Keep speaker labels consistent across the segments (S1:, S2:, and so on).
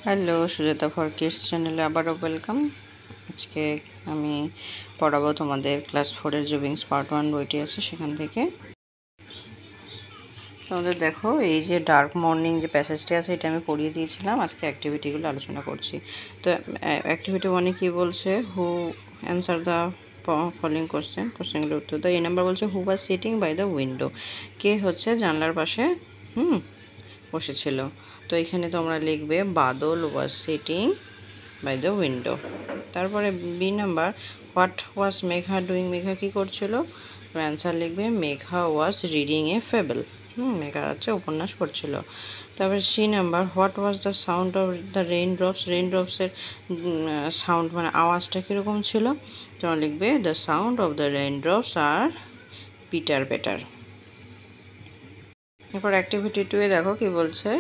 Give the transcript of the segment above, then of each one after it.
S1: Hello, Sujata for kids চ্যানেলে আবারও welcome. আজকে আমি পড়াবো তোমাদের ক্লাস 4-এর যে উইংস পার্ট 1 বইটি আছে সেখান থেকে। তোমাদের দেখো, এই যে ডার্ক মর্নিং যে প্যাসেজটি আছে এটা আমি পড়িয়ে দিয়েছিলাম। আজকে অ্যাক্টিভিটিগুলো আলোচনা করছি। তো অ্যাক্টিভিটি 1-এ কী বলছে? হু অ্যান্সার দ্য ফলোইং কোশ্চেনগুলোর উত্তর দাও। এই নাম্বার বলছে who was sitting by the window, কে হচ্ছে জানলার পাশে বসেছিল। তো এখানে তোমরা লিখবে Badal was sitting by the window. তারপরে B number, what was Megha doing, Megha কী করছিল? অ্যান্সার লিখবে Megha was reading a fable. Megha হচ্ছে উপন্যাস পড়ছিল। তারপরে C number, what was the sound of the rain ড্রপসের সাউন্ড মানে আওয়াজটা কীরকম ছিল? তোমরা লিখবে the sound of the rain drops আর পিটার পেটার। এরপর অ্যাক্টিভিটি 2-এ দেখো কি বলছে,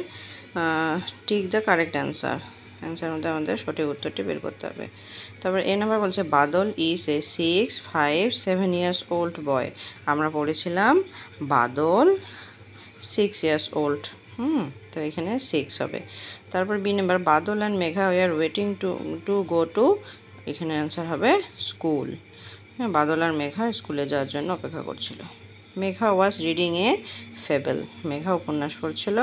S1: টিক দ্য কারেক্ট অ্যান্সার মধ্যে আমাদের সঠিক উত্তরটি বের করতে হবে। তারপর এ নাম্বার বলছে Badal is a 6, 5, 7 years old boy. আমরা পড়েছিলাম বাদল 6 ইয়ার্স ওল্ড। তো এখানে 6 হবে। তারপর B number, Badal and Megha were waiting to go to, এখানে অ্যান্সার হবে স্কুল। বাদল আর মেঘা স্কুলে যাওয়ার জন্য অপেক্ষা করছিল। Megha was reading a fable, Megha উপন্যাস পড়ছিল।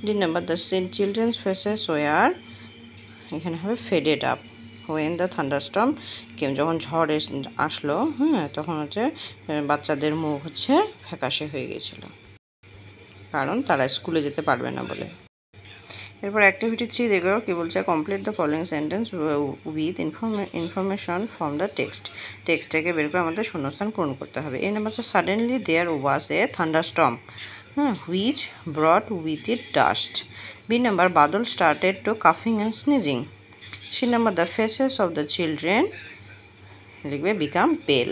S1: D number, the children's faces were, এখানে হবে faded up when the thunderstorm, যখন ঝড় আসলো তখন হচ্ছে বাচ্চাদের মুখ হচ্ছে ফ্যাকাশে হয়ে গেছিল, কারণ তারা স্কুলে যেতে পারবে না বলে। এরপর অ্যাক্টিভিটি 3 দেখো কি বলছে, complete the following sentence with information from the text থেকে বের করে আমাদের শূন্যস্থান পূরণ করতে হবে। এই নাম্বার হচ্ছে suddenly there was a thunderstorm which brought with it dust. B number, Badal started to কাফিং and sneezing. C number, the faces of the children লিখবে বিকাম পেল।